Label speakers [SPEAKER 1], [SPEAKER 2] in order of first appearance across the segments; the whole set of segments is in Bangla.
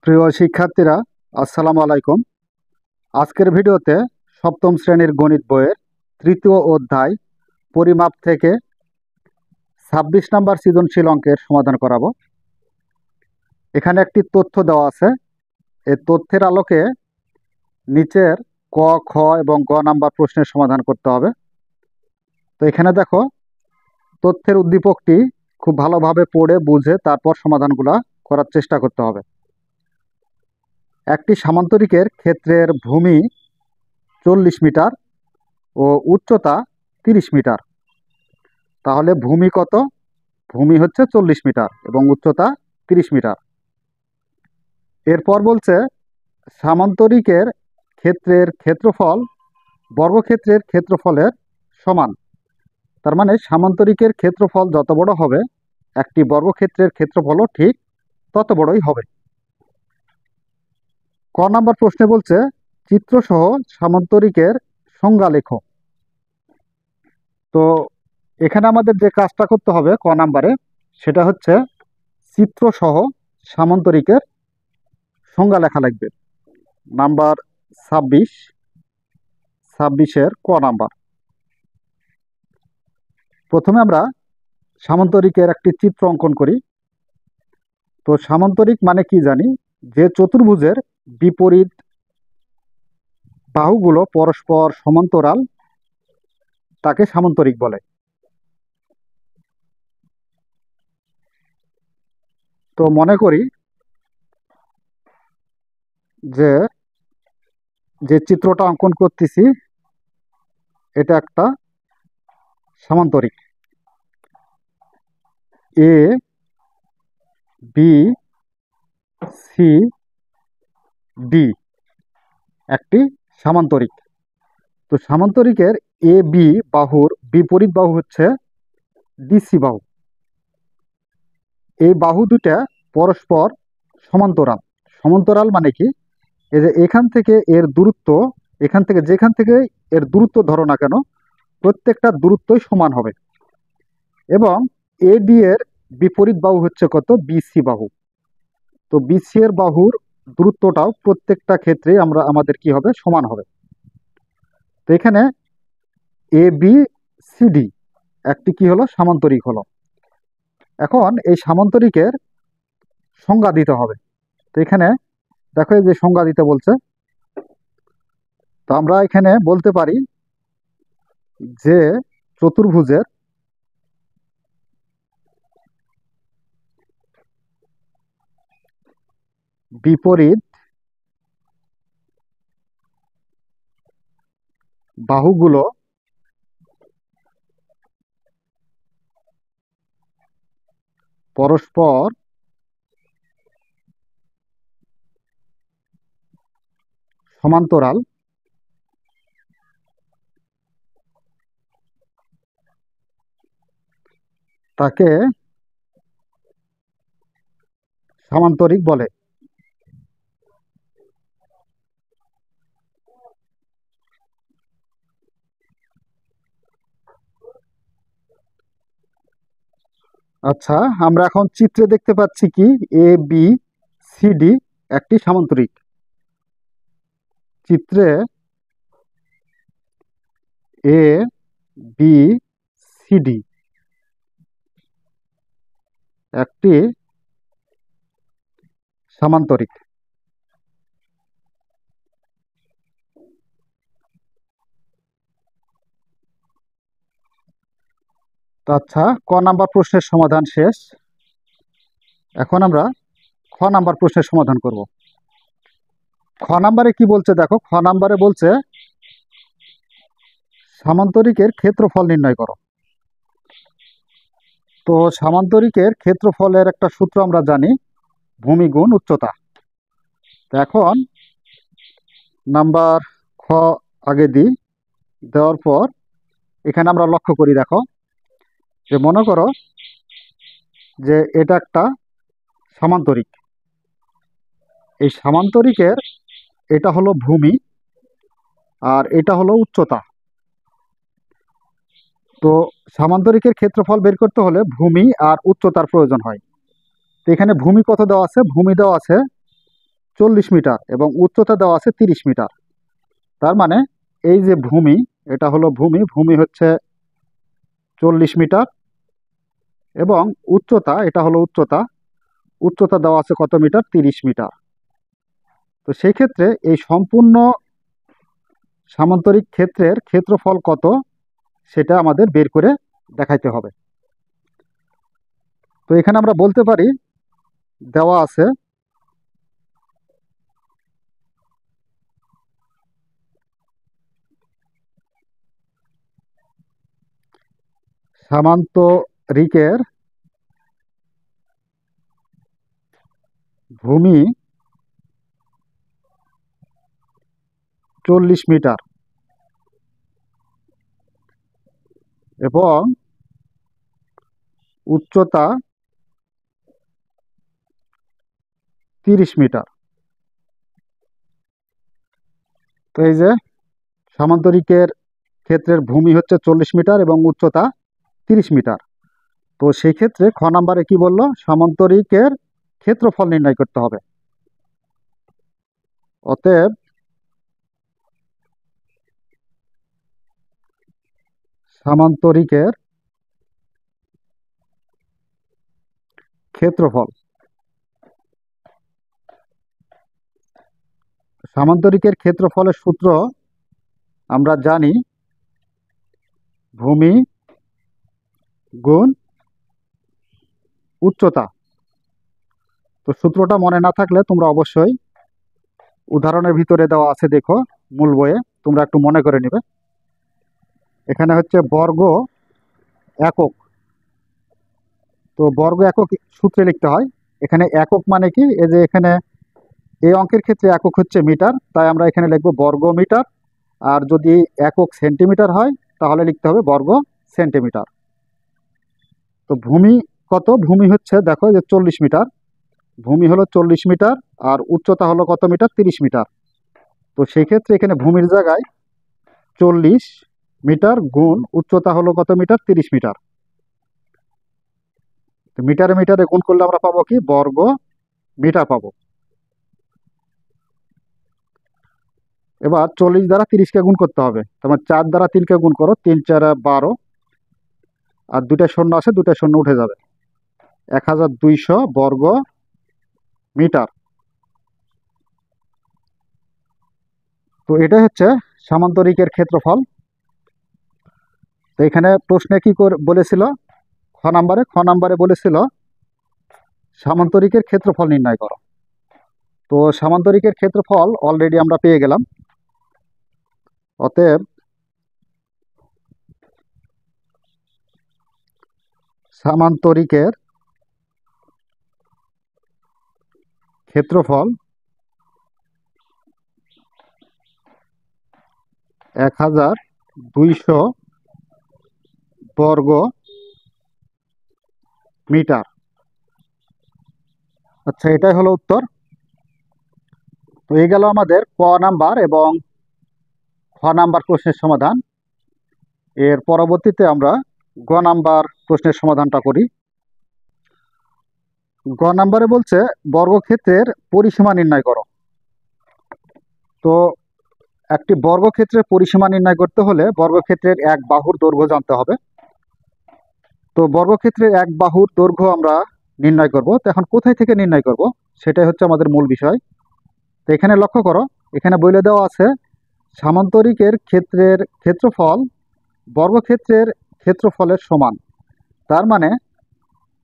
[SPEAKER 1] প্রিয় শিক্ষার্থীরা, আসসালামু আলাইকুম। আজকের ভিডিওতে সপ্তম শ্রেণীর গণিত বইয়ের তৃতীয় অধ্যায় পরিমাপ থেকে ২৬ নম্বর সৃজনশীল অঙ্কের সমাধান করাবো। এখানে একটি তথ্য দেওয়া আছে। এই তথ্যের আলোকে নিচের ক, খ এবং গ নাম্বার প্রশ্নের সমাধান করতে হবে। তো এখানে দেখো, তথ্যের উদ্দীপকটি খুব ভালোভাবে পড়ে বুঝে তারপর সমাধানগুলো করার চেষ্টা করতে হবে। একটি সামান্তরিকের ক্ষেত্রের ভূমি 40 মিটার ও উচ্চতা 30 মিটার। তাহলে ভূমি কত? ভূমি হচ্ছে 40 মিটার এবং উচ্চতা 30 মিটার। এরপর বলছে সামান্তরিকের ক্ষেত্রের ক্ষেত্রফল বর্গক্ষেত্রের ক্ষেত্রফলের সমান। তার মানে সামান্তরিকের ক্ষেত্রফল যত বড় হবে, একটি বর্গক্ষেত্রের ক্ষেত্রফলও ঠিক তত বড়ই হবে। ক নাম্বার প্রশ্নে বলছে চিত্রসহ সামান্তরিকের সংজ্ঞা লেখো। তো এখানে আমাদের যে কাজটা করতে হবে ক নাম্বারে, সেটা হচ্ছে চিত্রসহ সামান্তরিকের সংজ্ঞা লেখা লাগবে। নাম্বার ২৬-এর ক নাম্বার। প্রথমে আমরা সামান্তরিকের একটি চিত্র অঙ্কন করি। তো সামান্তরিক মানে কি জানি? যে চতুর্ভুজের বিপরীত বাহুগুলো পরস্পর সমান্তরাল তাকে সামান্তরিক বলে। তো মনে করি যে যে চিত্রটা অঙ্কন করতেছি এটা একটা সামান্তরিক। এ বি সি ডি একটি সামান্তরিক। তো সামান্তরিকের এ বি বাহুর বিপরীত বাহু হচ্ছে ডিসি বাহু। এই বাহু দুটা পরস্পর সমান্তরাল। সমান্তরাল মানে কি? এই যে এখান থেকে এর দূরত্ব, এখান থেকে যেখান থেকে এর দূরত্ব ধরো না কেন, প্রত্যেকটা দূরত্বই সমান হবে। এবং এ ডি এর বিপরীত বাহু হচ্ছে কত? বিসি বাহু। তো বিসি এর বাহুর দূরত্বটাও প্রত্যেকটা ক্ষেত্রে আমাদের কি হবে? সমান হবে। তো এখানে এ বি সি ডি একটি কি হলো? সামান্তরিক হলো। এখন এই সামান্তরিকের সংজ্ঞা দিতে হবে। তো এখানে দেখো, এই যে সংজ্ঞা দিতে বলছে, তো আমরা এখানে বলতে পারি যে চতুর্ভুজের বিপরীত বাহুগুলো পরস্পর সমান্তরাল তাকে সামান্তরিক বলে। আচ্ছা, আমরা এখন চিত্রে দেখতে পাচ্ছি কি এ বি সি ডি একটি সামান্তরিক। চিত্রে এ বি সি ডি একটি সামান্তরিক। তো আচ্ছা, ক নাম্বার প্রশ্নের সমাধান শেষ। এখন আমরা খ নাম্বার প্রশ্নের সমাধান করব। খ নাম্বারে কি বলছে দেখো, খ নাম্বারে বলছে সামান্তরিকের ক্ষেত্রফল নির্ণয় করো। তো সামান্তরিকের ক্ষেত্রফলের একটা সূত্র আমরা জানি, ভূমি গুণ উচ্চতা। তো এখন নাম্বার খ আগে দিই, দেওয়ার পর এখানে আমরা লক্ষ্য করি, দেখো যে মনে করো যে এটা একটা সামান্তরিক। এই সামান্তরিকের এটা হলো ভূমি আর এটা হলো উচ্চতা। তো সামান্তরিকের ক্ষেত্রফল বের করতে হলে ভূমি আর উচ্চতার প্রয়োজন হয়। তো এখানে ভূমি কত দেওয়া আছে? ভূমি দেওয়া আছে 40 মিটার এবং উচ্চতা দেওয়া আছে 30 মিটার। তার মানে এই যে ভূমি, এটা হলো ভূমি, ভূমি হচ্ছে 40 মিটার এবং উচ্চতা, এটা হলো উচ্চতা, উচ্চতা দেওয়া আছে কত মিটার? 30 মিটার। তো সেই ক্ষেত্রে এই সম্পূর্ণ সামান্তরিক ক্ষেত্রের ক্ষেত্রফল কত সেটা আমাদের বের করে দেখাইতে হবে। তো এখানে আমরা বলতে পারি, দেওয়া আছে সামান্তরিকের ভূমি 40 মিটার এবং উচ্চতা 30 মিটার। তো এই যে সামান্তরিকের ক্ষেত্রের ভূমি হচ্ছে 40 মিটার এবং উচ্চতা 30 মিটার। তো সেই ক্ষেত্রে খ নাম্বারে কি বললো? সামান্তরিকের ক্ষেত্রফল নির্ণয় করতে হবে। অতএব সামান্তরিকের ক্ষেত্রফল, সামান্তরিকের ক্ষেত্রফলের সূত্র আমরা জানি, ভূমি গুণ উচ্চতা। তো সূত্রটা মনে না থাকলে তোমরা অবশ্যই উদাহরণের ভিতরে দেওয়া আছে, দেখো মূল বইয়ে, তোমরা একটু মনে করে নিবে। এখানে হচ্ছে বর্গ একক। তো বর্গ একক সূত্রে লিখতে হয়। এখানে একক মানে কি? এই যে এখানে এই অঙ্কের ক্ষেত্রে একক হচ্ছে মিটার, তাই আমরা এখানে লিখব বর্গ মিটার। আর যদি একক সেন্টিমিটার হয় তাহলে লিখতে হবে বর্গ সেন্টিমিটার। তো ভূমি কত? ভূমি হচ্ছে দেখো যে 40 মিটার, ভূমি হলো 40 মিটার আর উচ্চতা হলো কত মিটার? 30 মিটার। তো সেই ক্ষেত্রে এখানে ভূমির জায়গায় 40 মিটার গুণ উচ্চতা হলো কত মিটার? 30 মিটার। তো মিটারে মিটারে গুণ করলে আমরা পাবো কি? বর্গ মিটার পাবো। এবার 40 দ্বারা 30কে গুণ করতে হবে, তারপর 4 দ্বারা 3কে গুণ করো, 3 4 12, আর দুটা শূন্য আছে, দুটা শূন্য উঠে যাবে, 1200 বর্গ মিটার। তো এটাই হচ্ছে সামান্তরিকের ক্ষেত্রফল। তো এখানে প্রশ্নে কি করে বলেছিল? খ নাম্বারে বলেছিল সামান্তরিকের ক্ষেত্রফল নির্ণয় করো। তো সামান্তরিকের ক্ষেত্রফল অলরেডি আমরা পেয়ে গেলাম। অতএব সামান্তরিকের ক্ষেত্রফল 1200 বর্গ মিটার। আচ্ছা, এটাই হলো উত্তর। তো এই গেল আমাদের ক নাম্বার এবং খ নাম্বার প্রশ্নের সমাধান। এর পরবর্তীতে আমরা গ নাম্বার প্রশ্নের সমাধানটা করি। গ নাম্বারে বলছে বর্গক্ষেত্রের পরিসীমা নির্ণয় করো। তো একটি বর্গক্ষেত্রের পরিসীমা নির্ণয় করতে হলে বর্গক্ষেত্রের এক বাহুর দৈর্ঘ্য জানতে হবে। তো বর্গক্ষেত্রের এক বাহুর দৈর্ঘ্য আমরা নির্ণয় করব। তো এখন কোথায় থেকে নির্ণয় করব সেটাই হচ্ছে আমাদের মূল বিষয়। তো এখানে লক্ষ্য করো, এখানে বলে দেওয়া আছে সামান্তরিকের ক্ষেত্রের ক্ষেত্রফল বর্গক্ষেত্রের ক্ষেত্রফলের সমান। তার মানে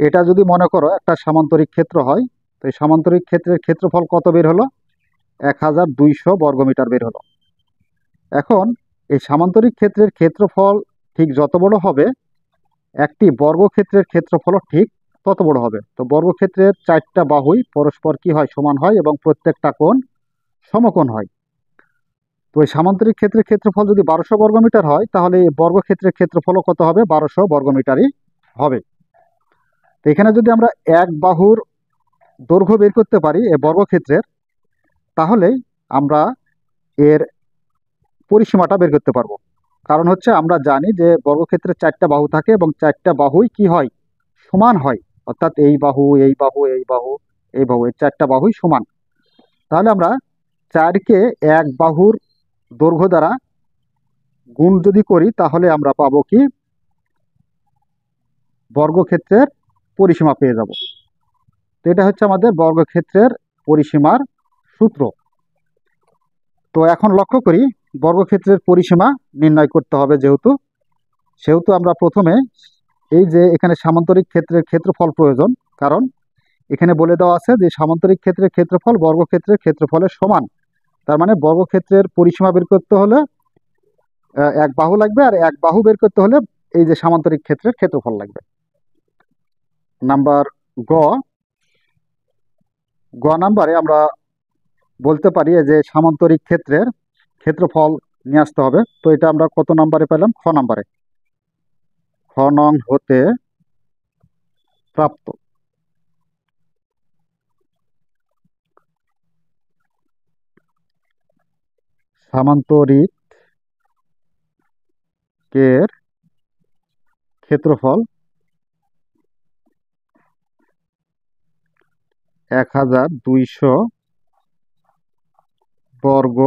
[SPEAKER 1] এটা যদি মনে করো একটা সামান্তরিক ক্ষেত্র হয়, তো এই সামান্তরিক ক্ষেত্রের ক্ষেত্রফল কত বের হলো? 1200 বর্গমিটার বের হলো। এখন এই সামান্তরিক ক্ষেত্রের ক্ষেত্রফল ঠিক যত বড় হবে, একটি বর্গক্ষেত্রের ক্ষেত্রফলও ঠিক তত বড় হবে। তো বর্গক্ষেত্রের 4টা বাহুই পরস্পর কি হয়? সমান হয় এবং প্রত্যেকটা কোণ সমকোণ হয়। তো এই সামান্তরিক ক্ষেত্রের ক্ষেত্রফল যদি 1200 বর্গমিটার হয়, তাহলে এই বর্গক্ষেত্রের ক্ষেত্রফলও কত হবে? 1200 বর্গমিটারই হবে। তো এখানে যদি আমরা এক বাহুর দৈর্ঘ্য বের করতে পারি এই বর্গক্ষেত্রের, তাহলেই আমরা এর পরিসীমাটা বের করতে পারবো। কারণ হচ্ছে আমরা জানি যে বর্গক্ষেত্রে 4টা বাহু থাকে এবং 4টা বাহুই কি হয়? সমান হয়। অর্থাৎ এই বাহু, এই বাহু, এই বাহু, এই বাহু, এই 4টা বাহুই সমান। তাহলে আমরা 4কে এক বাহুর দৈর্ঘ্য দ্বারা গুণ যদি করি তাহলে আমরা পাবো কি বর্গক্ষেত্রের পরিসীমা পেয়ে যাব। তো এটা হচ্ছে আমাদের বর্গক্ষেত্রের পরিসীমার সূত্র। তো এখন লক্ষ্য করি বর্গক্ষেত্রের পরিসীমা নির্ণয় করতে হবে, সেহেতু আমরা প্রথমে এই যে এখানে সামান্তরিক ক্ষেত্রের ক্ষেত্রফল প্রয়োজন, কারণ এখানে বলে দেওয়া আছে যে সামান্তরিক ক্ষেত্রের ক্ষেত্রফল বর্গক্ষেত্রের ক্ষেত্রফলের সমান। তার মানে বর্গক্ষেত্রের পরিসীমা বের করতে হলে এক বাহু লাগবে, আর এক বাহু বের করতে হলে এই যে সামান্তরিক ক্ষেত্রের ক্ষেত্রফল লাগবে। নাম্বার গ নাম্বারে আমরা বলতে পারি যে সামান্তরিক ক্ষেত্রের ক্ষেত্রফল নিয়ে আসতে হবে। তো এটা আমরা কত নাম্বারে পেলাম? খ নাম্বারে। খ নং হতে প্রাপ্ত সামান্তরিকের ক্ষেত্রফল 1200 বর্গ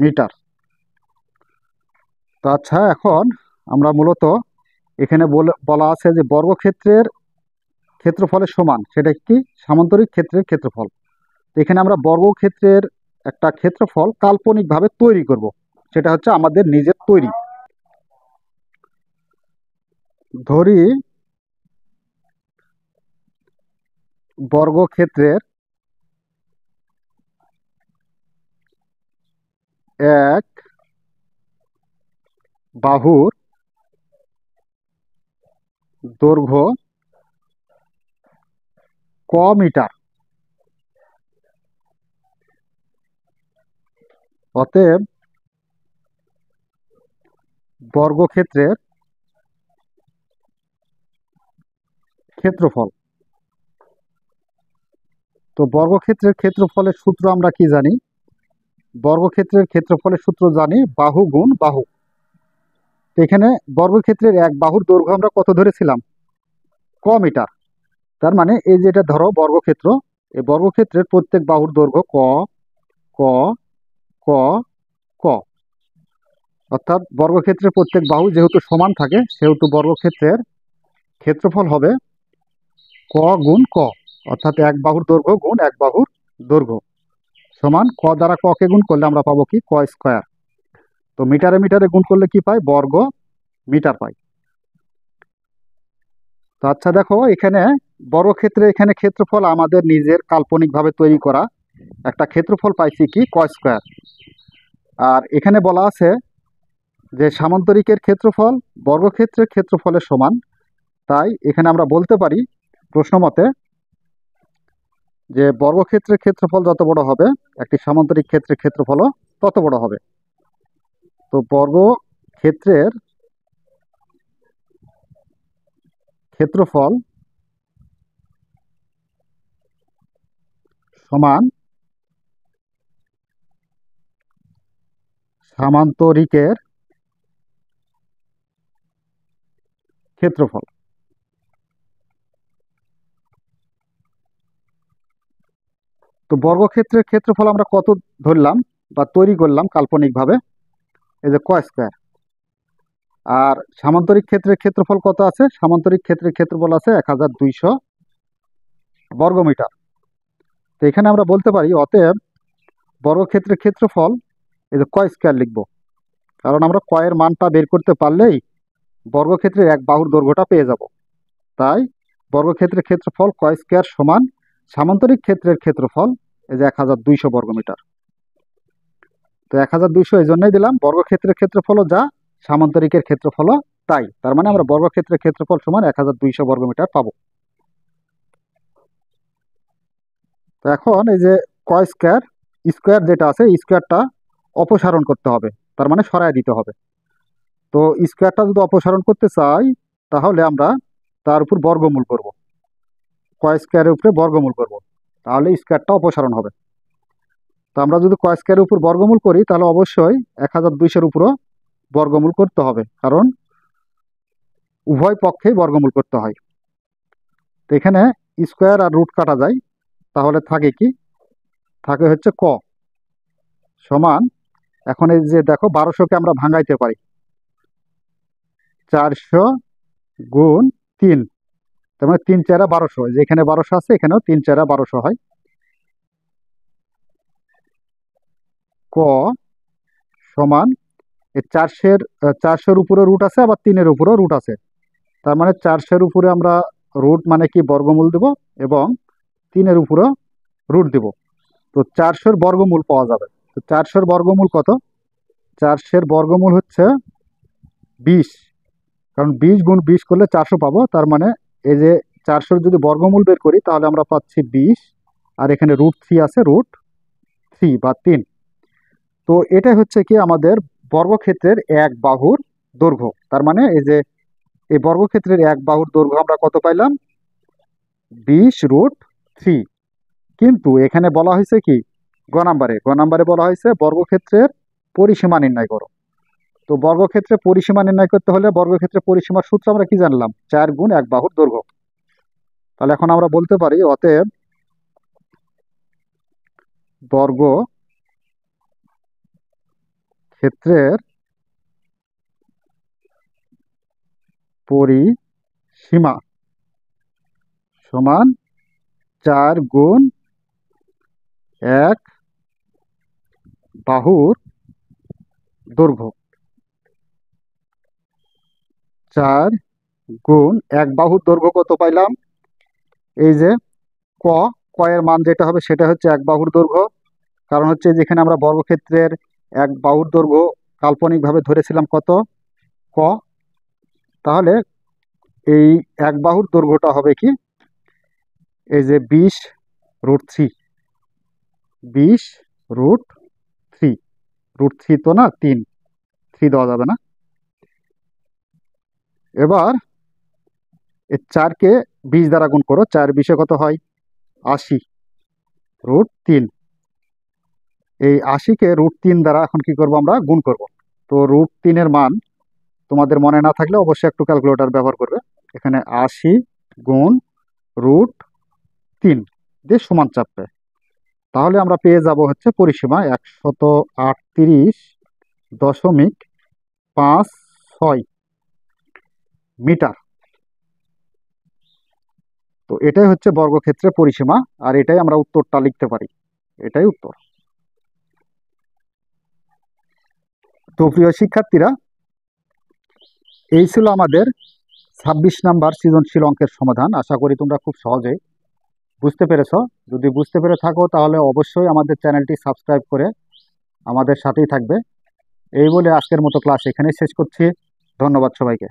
[SPEAKER 1] মিটার। তো আচ্ছা, এখন আমরা মূলত এখানে বলা আছে যে বর্গক্ষেত্রের ক্ষেত্রফলের সমান, সেটা কি সামান্তরিক ক্ষেত্রের ক্ষেত্রফল। তো এখানে আমরা বর্গক্ষেত্রের একটা ক্ষেত্রফল কাল্পনিকভাবে তৈরি করব, সেটা হচ্ছে আমাদের নিজের তৈরি। ধরি বর্গক্ষেত্রের এক বাহুর দৈর্ঘ্য ক মিটার। অতএব বর্গক্ষেত্রের ক্ষেত্রফল। তো বর্গক্ষেত্রের ক্ষেত্রফলের সূত্র আমরা কি জানি? বর্গক্ষেত্রের ক্ষেত্রফলের সূত্র জানি বাহু গুণ বাহু। তো এখানে বর্গক্ষেত্রের এক বাহুর দৈর্ঘ্য আমরা কত ধরেছিলাম? ক মিটার। তার মানে এই যেটা ধরো বর্গক্ষেত্র, এই বর্গক্ষেত্রের প্রত্যেক বাহুর দৈর্ঘ্য ক ক ক ক। অর্থাৎ বর্গক্ষেত্রের প্রত্যেক বাহু যেহেতু সমান থাকে, সেহেতু বর্গক্ষেত্রের ক্ষেত্রফল হবে ক গুণ ক, অর্থাৎ এক বাহুর দৈর্ঘ্য গুণ এক বাহুর দৈর্ঘ্য সমান ক দ্বারা ক কে গুণ করলে আমরা পাবো কি ক স্কয়ার। তো মিটারে মিটারে গুণ করলে কি পাই? বর্গ মিটার পাই। তো আচ্ছা দেখো, এখানে বর্গক্ষেত্রে এখানে ক্ষেত্রফল আমাদের নিজের কাল্পনিকভাবে তৈরি করা একটা ক্ষেত্রফল পাইছি কি ক স্কয়ার। আর এখানে বলা আছে যে সামান্তরিকের ক্ষেত্রফল বর্গক্ষেত্রের ক্ষেত্রফলের সমান। তাই এখানে আমরা বলতে পারি প্রশ্ন মতে যে বর্গক্ষেত্রের ক্ষেত্রফল যত বড় হবে একটি সামান্তরিক ক্ষেত্রের ক্ষেত্রফলও তত বড় হবে। তো বর্গক্ষেত্রের ক্ষেত্রফল সমান সামান্তরিকের ক্ষেত্রফল। তো বর্গক্ষেত্রের ক্ষেত্রফল আমরা কত ধরলাম বা তৈরি করলাম কাল্পনিকভাবে? এই যে ক স্কয়ার। আর সামান্তরিক ক্ষেত্রের ক্ষেত্রফল কত আছে? সামান্তরিক ক্ষেত্রের ক্ষেত্রফল আছে 1200 বর্গমিটার। তো এখানে আমরা বলতে পারি অতএব বর্গক্ষেত্রের ক্ষেত্রফল এই যে ক স্কয়ার লিখব, কারণ আমরা ক এর মানটা বের করতে পারলেই বর্গক্ষেত্রের এক বাহুর দৈর্ঘ্যটা পেয়ে যাব। তাই বর্গক্ষেত্রের ক্ষেত্রফল ক স্কয়ার সমান সামান্তরিক ক্ষেত্রের ক্ষেত্রফল এই যে 1200 বর্গমিটার। তো 1200 এই জন্যই দিলাম, বর্গক্ষেত্রের ক্ষেত্রফলও যা সামান্তরিকের ক্ষেত্রফলও তাই। তার মানে আমরা বর্গক্ষেত্রের ক্ষেত্রফল সমান 1200 বর্গমিটার পাবো। তো এখন এই যে ক স্কয়ার স্কয়ার যেটা আছে স্কয়ারটা অপসারণ করতে হবে, তার মানে সরায় দিতে হবে। তো স্কয়ারটা যদি অপসারণ করতে চাই তাহলে আমরা তার উপর বর্গমূল করব, ক স্কয়ারের উপরে বর্গমূল করব, তাহলে স্কয়ারটা অপসারণ হবে। তো আমরা যদি ক স্কয়ারের উপর বর্গমূল করি তাহলে অবশ্যই 1200-এর উপরও বর্গমূল করতে হবে, কারণ উভয় পক্ষেই বর্গমূল করতে হয়। তো এখানে স্কয়ার আর রুট কাটা যায়, তাহলে থাকে কি, থাকে হচ্ছে ক সমান, এখন এই যে দেখো 1200-কে আমরা ভাঙাইতে পারি, 400 গুণ 3, তার মানে 3 4 1200, যেখানে 1200 আছে এখানেও 3 4 1200 হয়। ক সমান এই 400-এর উপরে রুট আছে, আবার 3-এর উপরেও রুট আছে, তার মানে 400-এর উপরে আমরা রুট মানে কি বর্গমূল দেব, এবং 3-এর উপরেও রুট দেব। তো 400-এর বর্গমূল পাওয়া যাবে। তো 400-এর বর্গমূল কত? 400-এর বর্গমূল হচ্ছে 20, কারণ 20 গুণ 20 করলে 400 পাবো। তার মানে এই যে 400-এর যদি বর্গমূল বের করি তাহলে আমরা পাচ্ছি 20, আর এখানে √3 আছে, √3 বা 3। তো এটাই হচ্ছে কি আমাদের বর্গক্ষেত্রের এক বাহুর দৈর্ঘ্য। তার মানে এই যে এই বর্গক্ষেত্রের এক বাহুর দৈর্ঘ্য আমরা কত পাইলাম? 20√3। কিন্তু এখানে বলা হয়েছে কি, গ নাম্বারে বলা হয়েছে বর্গক্ষেত্রের পরিসীমা নির্ণয় করো। তো বর্গক্ষেত্রে পরিসীমা নির্ণয় করতে হলে বর্গক্ষেত্রের পরিসীমার সূত্র আমরা কি জানলাম? 4 গুণ এক বাহুর দৈর্ঘ্য। তাহলে এখন আমরা বলতে পারি অতএব বর্গক্ষেত্রের পরিসীমা সমান 4 গুণ এক বাহুর দৈর্ঘ্য। 4 গুণ এক বাহুর দৈর্ঘ্য কত পাইলাম? এই যে ক ক এর মান যেটা হবে সেটা হচ্ছে এক বাহুর দৈর্ঘ্য, কারণ হচ্ছে যেখানে আমরা বর্গক্ষেত্রের এক বাহুর দৈর্ঘ্য কাল্পনিকভাবে ধরেছিলাম কত? ক। তাহলে এই এক বাহুর দৈর্ঘ্যটা হবে কি, এই যে 20√3, 20√3, √3 তো না, 3 দেওয়া যাবে না। এবার এই 4-কে 20 দ্বারা গুণ করো, 4 20 কত হয়? 80, √3। এই 80-কে √3 দ্বারা এখন কি করব, আমরা গুণ করব। তো √3-এর মান তোমাদের মনে না থাকলে অবশ্যই একটু ক্যালকুলেটর ব্যবহার করবে। এখানে 80 গুণ √3 দিয়ে সমান চাপবে, তাহলে আমরা পেয়ে যাব হচ্ছে পরিসীমা 138.56 মিটার। তো এটাই হচ্ছে বর্গক্ষেত্রের পরিসীমা, আর এটাই আমরা উত্তরটা লিখতে পারি, এটাই উত্তর। তো প্রিয় শিক্ষার্থীরা, এই ছিল আমাদের 26 নাম্বার সৃজনশীল অঙ্কের সমাধান। আশা করি তোমরা খুব সহজে বুঝতে পেরেছ। যদি বুঝতে পেরে থাকো তাহলে অবশ্যই আমাদের চ্যানেলটি সাবস্ক্রাইব করে আমাদের সাথেই থাকবে। এই বলে আজকের মতো ক্লাস এখানেই শেষ করছি। ধন্যবাদ সবাইকে।